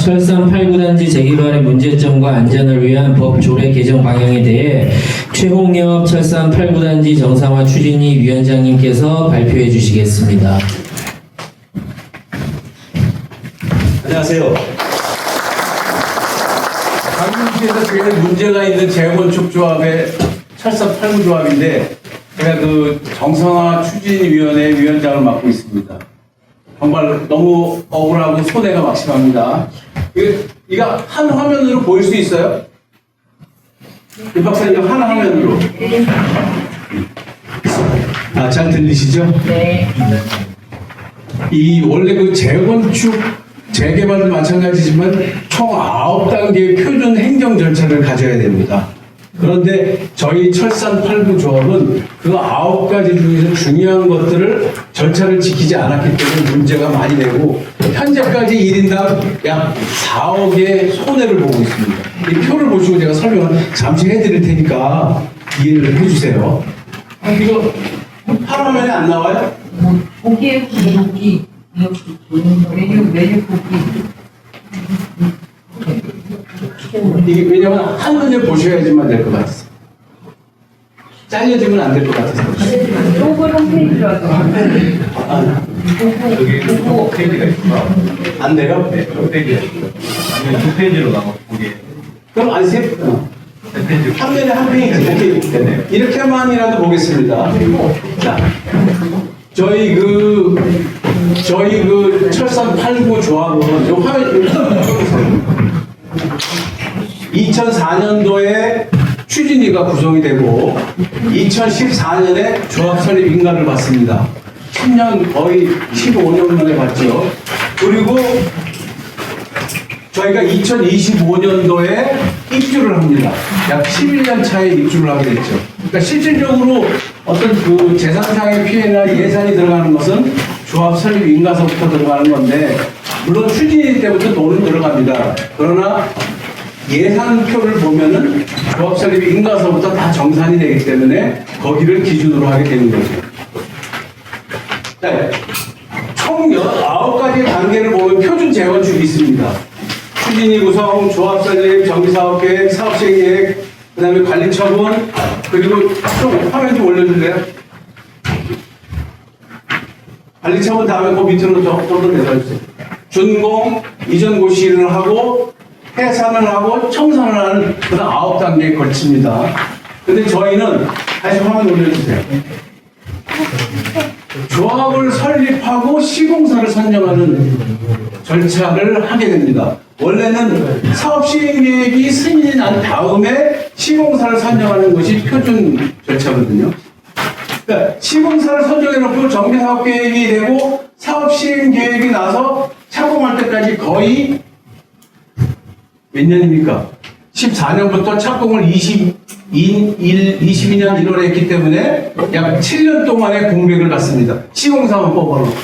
철산 8구단지 재개발의 문제점과 안전을 위한 법 조례 개정 방향에 대해 최홍엽 철산 8구단지 정상화 추진위 위원장님께서 발표해 주시겠습니다. 안녕하세요. 강릉시에서 굉장히 문제가 있는 재건축 조합의 철산 8구 조합인데 제가 그 정상화 추진위원회 위원장을 맡고 있습니다. 정말 너무 억울하고 손해가 막심합니다. 이거 한 화면으로 보일 수 있어요? 이 박사님 한 화면으로. 아, 잘 들리시죠? 네. 이 원래 그 재건축 재개발도 마찬가지지만 총 9단계의 표준 행정 절차를 가져야 됩니다. 그런데 저희 철산 8구 조합은 그 9가지 중에서 중요한 것들을 절차를 지키지 않았기 때문에 문제가 많이 되고 현재까지 1인당 약 4억의 손해를 보고 있습니다. 이 표를 보시고 제가 설명을 잠시 해드릴 테니까 이해를 해주세요. 이거 화면에 안 나와요? 보기에 보기 메뉴 보기. 이게 왜냐면 한눈에 보셔야지만 될 것 같아서 잘려지면 안 될 것 같아서 로컬 홈페이지라서 여기 페이지가 있구나. 안 돼요? 네, 두 페이지가 있어요. 아니면 두 페이지로 나눠 보게. 그럼 안 세? 세 페이지. 한 면에 한 페이지 오케이. 이렇게만이라도 보겠습니다. 자, 저희 그 철산 8구 조합은 요 화면 2004년도에 추진위가 구성이 되고 2014년에 조합 설립 인가를 받습니다. 10년 거의 15년 만에 받죠. 그리고 저희가 2025년도에 입주를 합니다. 약 11년 차에 입주를 하게 됐죠. 그러니까 실질적으로 어떤 그 재산상의 피해나 예산이 들어가는 것은 조합 설립 인가서부터 들어가는 건데 물론 추진위 때부터 돈은 들어갑니다. 그러나 예산표를 보면은 조합 설립 인가서부터 다 정산이 되기 때문에 거기를 기준으로 하게 되는 거죠. 네. 총 9가지 단계를 보면 표준 재건축이 있습니다. 추진위 구성, 조합 설립, 정비사업계획, 사업시행계획, 그 다음에 관리처분, 그리고 좀 화면 좀 올려줄래요? 관리처분 다음에 그 밑으로 좀 더 내려주세요. 준공, 이전 고시를 하고, 해산을 하고, 청산을 하는 그런 9단계에 걸칩니다. 근데 저희는, 다시 화면 올려주세요. 조합을 설립하고 시공사를 선정하는 절차를 하게 됩니다. 원래는 사업 시행 계획이 승인이 난 다음에 시공사를 선정하는 것이 표준 절차거든요. 그러니까 시공사를 선정해놓고 정비사업 계획이 되고 사업 시행 계획이 나서 착공할 때까지 거의 몇 년입니까? 14년부터 착공을 22년 1월에 했기 때문에 약 7년 동안의 공백을 갖습니다. 시공사만 뽑아놓고.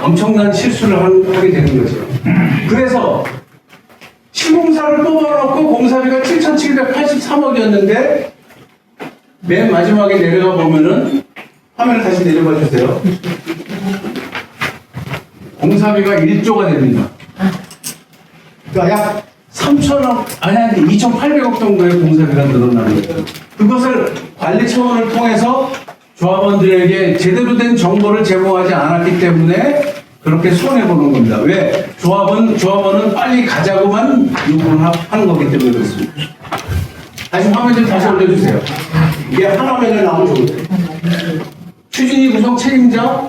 엄청난 실수를 하게 되는 거죠. 그래서 시공사를 뽑아놓고 공사비가 7,783억이었는데 맨 마지막에 내려가 보면은 화면 다시 내려봐 주세요. 공사비가 1조가 됩니다. 그러니까 약 3,000억, 아니 2,800억 정도의 공사비가 늘어나는 거죠. 그것을 관리처분을 통해서 조합원들에게 제대로 된 정보를 제공하지 않았기 때문에 그렇게 손해보는 겁니다. 왜? 조합원은 빨리 가자고만 요구를 하는 거기 때문에 그렇습니다. 다시 화면 좀 다시 올려주세요. 이게 한 화면에 나오면 좋은데. 추진위 구성 책임자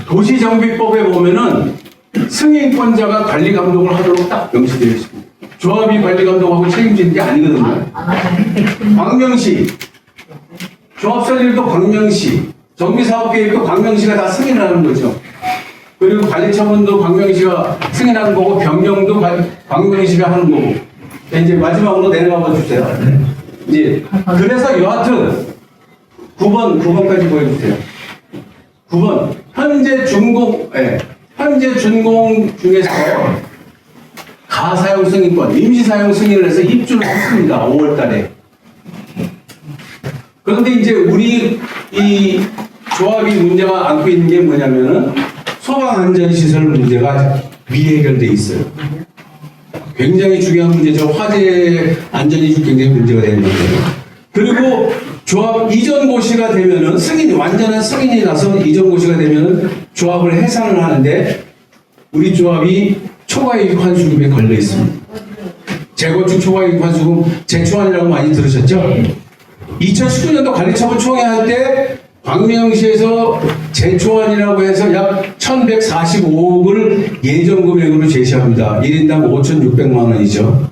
도시정비법에 보면은 승인권자가 관리 감독을 하도록 딱 명시되어 있습니다. 조합이 관리 감독하고 책임지는 게 아니거든요. 광명시 조합 설립도 광명시, 정비사업계획도 광명시가 다 승인하는 거죠. 그리고 관리처분도 광명시가 승인하는 거고, 변경도 광명시가 하는 거고. 이제 마지막으로 내려가 주세요. 이제 그래서 여하튼 9번까지 보여주세요. 9번 현재 준공 중에서 가사용 승인권, 임시 사용 승인을 해서 입주를 했습니다. 5월달에. 그런데 이제 우리 이 조합이 문제가 안고 있는 게 뭐냐면은 소방안전시설 문제가 미해결돼 있어요. 굉장히 중요한 문제죠. 화재 안전이 굉장히 문제가 되는 건데요. 그리고 조합 이전 고시가 되면은 완전한 승인이 나서 이전 고시가 되면은 조합을 해산을 하는데 우리 조합이 초과이익 환수금에 걸려 있습니다. 재건축 초과이익 환수금 재초안이라고 많이 들으셨죠? 2019년도 관리처분 총회할 때 광명시에서 재초안이라고 해서 약 1,145억을 예정 금액으로 제시합니다. 1인당 5,600만 원이죠.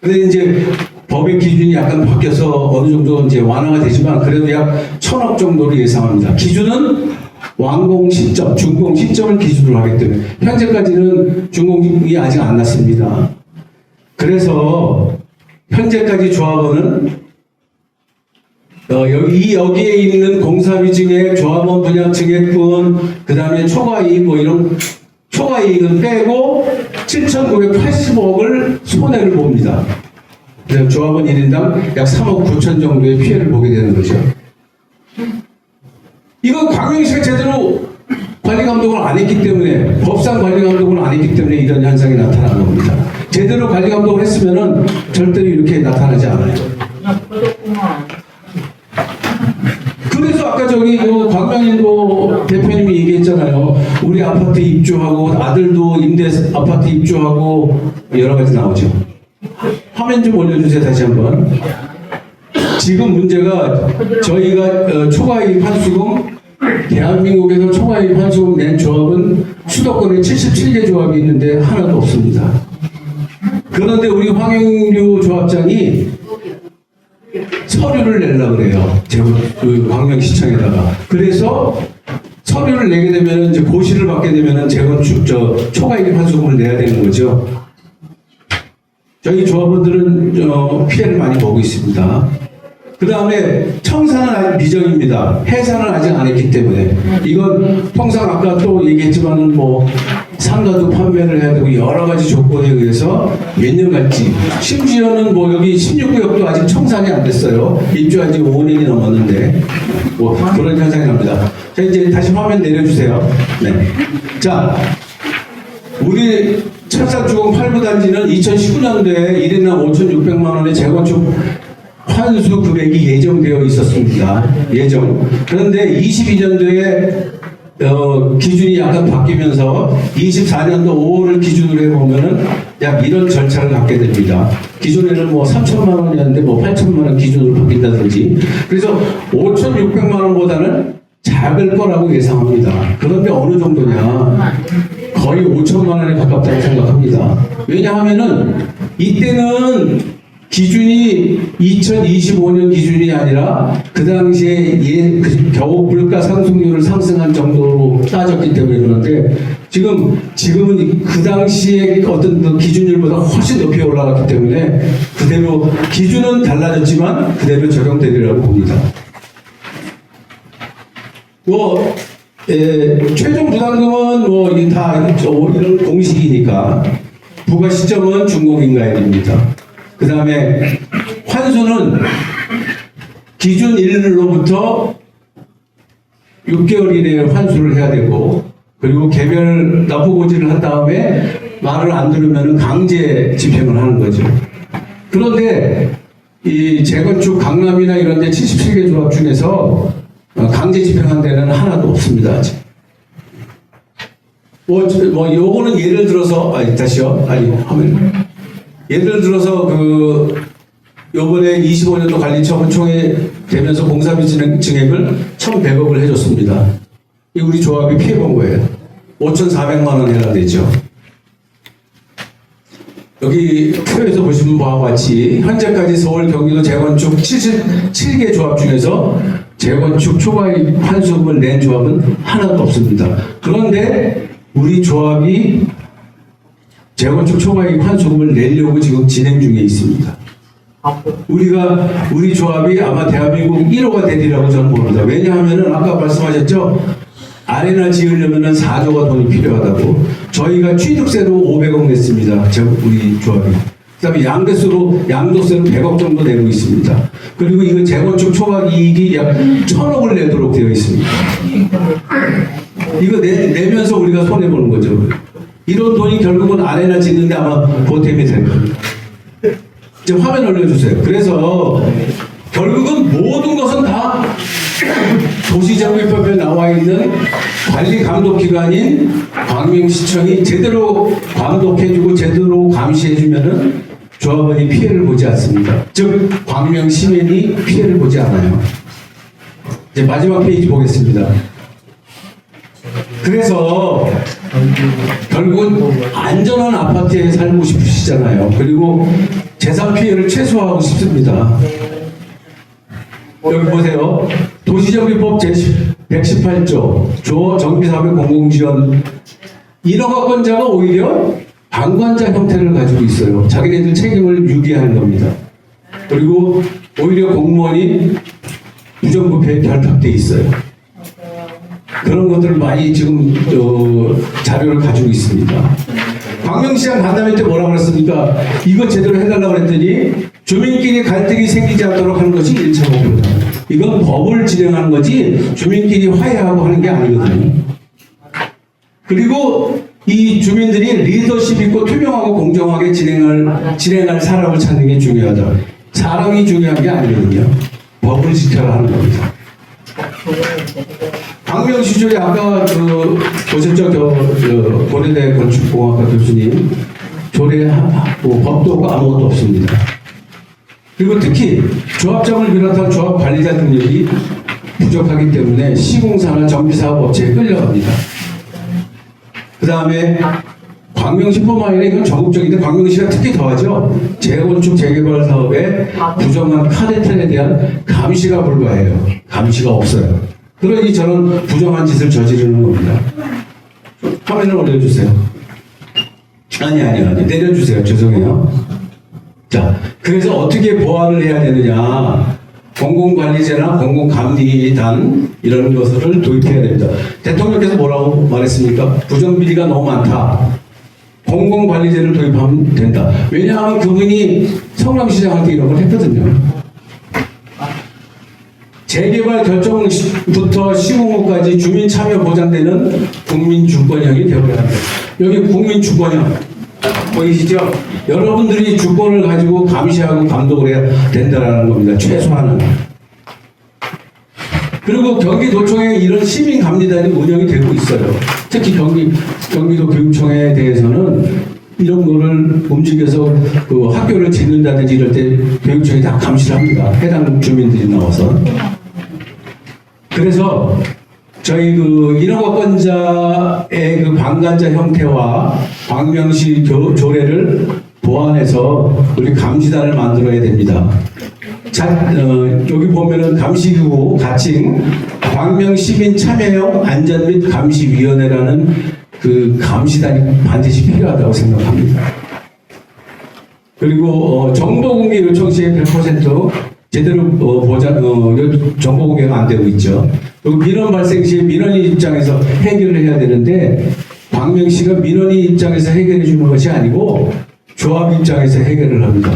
근데 이제 법의 기준이 약간 바뀌어서 어느 정도 이제 완화가 되지만 그래도 약 1,000억 정도를 예상합니다. 기준은 완공 시점, 준공 시점을 기준으로 하기 때문에 현재까지는 준공이 아직 안 났습니다. 그래서 현재까지 조합원은 여기에 있는 공사비 증액, 조합원 분양 증액분, 그 다음에 초과이익 뭐 이런 초과이익은 빼고 7,980억을 손해를 봅니다. 그래서 조합원 1인당 약 3억 9천 정도의 피해를 보게 되는 거죠. 이건 광명시가 제대로 관리 감독을 안 했기 때문에, 법상 관리 감독을 안 했기 때문에 이런 현상이 나타난 겁니다. 제대로 관리 감독을 했으면은 절대로 이렇게 나타나지 않아요. 그래서 아까 저기 광명인도 대표님이 얘기했잖아요. 우리 아파트 입주하고 아들도 임대 아파트 입주하고 여러 가지 나오죠. 화면 좀 올려주세요. 다시 한번. 지금 문제가 저희가 초과이익 환수금, 대한민국에서 초과이익 환수금 낸 조합은 수도권에 77개 조합이 있는데 하나도 없습니다. 그런데 우리 황영류 조합장이 서류를 내려고 그래요. 그 광명시청에다가. 그래서 서류를 내게 되면 이제 고시를 받게 되면 재건축 초과이익 환수금을 내야 되는 거죠. 저희 조합원들은 피해를 많이 보고 있습니다. 그 다음에 청산은 아직 미정입니다. 해산을 아직 안 했기 때문에. 이건 통상 아까 또 얘기했지만은 뭐 상가도 판매를 해야 되고 여러 가지 조건에 의해서 몇 년 갈지. 심지어는 뭐 여기 16구역도 아직 청산이 안 됐어요. 입주한 지 5년이 넘었는데 뭐 그런 현상이 납니다. 자, 이제 다시 화면 내려주세요. 네. 자, 우리 철산주공 8부 단지는 2019년도에 1인당 5,600만 원의 재건축 환수 금액이 예정되어 있었습니다. 예정. 그런데 22년도에 기준이 약간 바뀌면서 24년도 5월을 기준으로 해보면은 약 이런 절차를 갖게 됩니다. 기존에는 뭐 3천만 원이었는데 뭐 8천만 원 기준으로 바뀐다든지. 그래서 5,600만 원보다는 작을 거라고 예상합니다. 그런데 어느 정도냐? 거의 5천만 원에 가깝다고 생각합니다. 왜냐하면은 이때는 기준이 2025년 기준이 아니라 그 당시에 겨우 물가 상승률을 상승한 정도로 따졌기 때문에 그런데 지금은 그 당시에 어떤 그 기준율보다 훨씬 높이 올라갔기 때문에 그대로 기준은 달라졌지만 그대로 적용되리라고 봅니다. 최종 부담금은 뭐 다 이런 공식이니까 부과 시점은 준공인가입니다. 그 다음에 환수는 기준 일로부터 6개월 이내에 환수를 해야 되고 그리고 개별 납부고지를 한 다음에 말을 안 들으면 강제 집행을 하는 거죠. 그런데 이 재건축 강남이나 이런 데 77개 조합 중에서 강제 집행한 데는 하나도 없습니다. 아직. 요거는 예를 들어서 예를 들어서 요번에 25년도 관리처분 총회 되면서 공사비 증액을 1,100억을 해줬습니다. 이 우리 조합이 피해본 거예요. 5,400만 원 해당되죠. 여기 표에서 보시는 바와 같이 현재까지 서울 경기도 재건축 77개 조합 중에서 재건축 초과이익 환수금을 낸 조합은 하나도 없습니다. 그런데 우리 조합이 재건축 초과이익 환수금을 내려고 지금 진행 중에 있습니다. 우리 조합이 아마 대한민국 1호가 되리라고 저는 봅니다. 왜냐하면은 아까 말씀하셨죠? 아레나 지으려면은 4조가 돈이 필요하다고. 저희가 취득세로 500억 냈습니다. 우리 조합이. 그 다음에 양도세로 100억 정도 내고 있습니다. 그리고 이거 재건축 초과이익이 약 1,000억을 내도록 되어 있습니다. 이거 내면서 우리가 손해보는 거죠. 이런 돈이 결국은 아레나 짓는데 아마 보탬이 될 겁니다. 이제 화면 올려주세요. 그래서 결국은 모든 것은 다 도시정비법에 나와 있는 관리 감독 기관인 광명시청이 제대로 감독해주고 제대로 감시해주면은 조합원이 피해를 보지 않습니다. 즉 광명 시민이 피해를 보지 않아요. 이제 마지막 페이지 보겠습니다. 그래서 결국은 안전한 아파트에 살고 싶으시잖아요. 그리고 재산 피해를 최소화하고 싶습니다. 여기 보세요. 도시정비법 제118조 정비사업의 공공지원 인허가권자가 오히려 방관자 형태를 가지고 있어요. 자기네들 책임을 유기하는 겁니다. 그리고 오히려 공무원이 부정부패에 결탁돼 있어요. 그런 것들을 많이 지금 자료를 가지고 있습니다. 광명시장 간담회 때 뭐라고 그랬습니까? 이거 제대로 해달라고 그랬더니 주민끼리 갈등이 생기지 않도록 하는 것이 1차 목표다. 이건 법을 진행하는 거지 주민끼리 화해하고 하는 게 아니거든요. 그리고 이 주민들이 리더십 있고 투명하고 공정하게 진행할 사람을 찾는 게 중요하다. 사람이 중요한 게 아니거든요. 법을 지켜야 하는 겁니다. 광명시절에 아까 보셨죠? 고려대 건축공학과 교수님 조례 법도 아무것도 없습니다. 그리고 특히 조합장을 비롯한 조합 관리자 능력이 부족하기 때문에 시공사나 정비사업 업체에 끌려갑니다. 그 다음에 광명시뿐만 아니라 이건 전국적인데 광명시가 특히 더하죠. 재건축 재개발 사업에 부정한 카르텔에 대한 감시가 불가해요. 감시가 없어요. 그러니 저는 부정한 짓을 저지르는 겁니다. 화면을 올려주세요. 아니 내려주세요. 죄송해요. 자, 그래서 어떻게 보완을 해야 되느냐? 공공관리제나 공공감리단 이런 것을 도입해야 됩니다. 대통령께서 뭐라고 말했습니까? 부정비리가 너무 많다. 공공관리제를 도입하면 된다. 왜냐하면 그분이 성남시장한테 이런 걸 했거든요. 재개발 결정부터 시공호까지 주민 참여 보장되는 국민주권형이 되어야 합니다. 여기 국민주권형 보이시죠? 여러분들이 주권을 가지고 감시하고 감독을 해야 된다는 겁니다. 최소한은. 그리고 경기도청에 이런 시민감리단이 운영이 되고 있어요. 특히 경기도 교육청에 대해서는 이런 거를 움직여서 그 학교를 짓는다든지 이럴 때 교육청이 다 감시를 합니다. 해당 주민들이 나와서. 그래서 저희 인허가권자의 방관자 형태와 광명시 조례를 보완해서 우리 감시단을 만들어야 됩니다. 여기 보면은 감시기구 가칭 광명시민 참여형 안전 및 감시위원회라는 그 감시단이 반드시 필요하다고 생각합니다. 그리고 정보공개 요청 시에 100% 제대로 정보공개가 안 되고 있죠. 그리고 민원 발생 시에 민원인 입장에서 해결을 해야 되는데 광명시가 민원인 입장에서 해결해 주는 것이 아니고 조합 입장에서 해결을 합니다.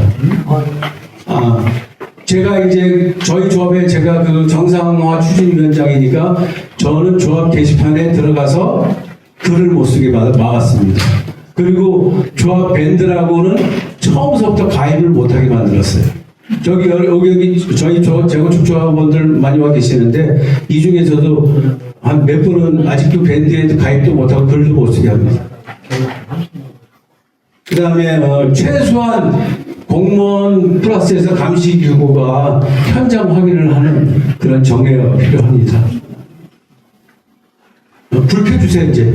제가 이제 저희 조합에 제가 정상화 추진위원장이니까 저는 조합 게시판에 들어가서 글을 못 쓰게 막았습니다. 그리고 조합 밴드라고는 처음부터 가입을 못하게 만들었어요. 여기 저희 재건축 조합원들 많이 와 계시는데 이 중에서도 한 몇 분은 아직도 밴드에도 가입도 못하고 글도 못 쓰게 합니다. 그 다음에 최소한 공무원 플러스에서 감시기구가 현장 확인을 하는 그런 정례가 필요합니다. 불 켜주세요 이제.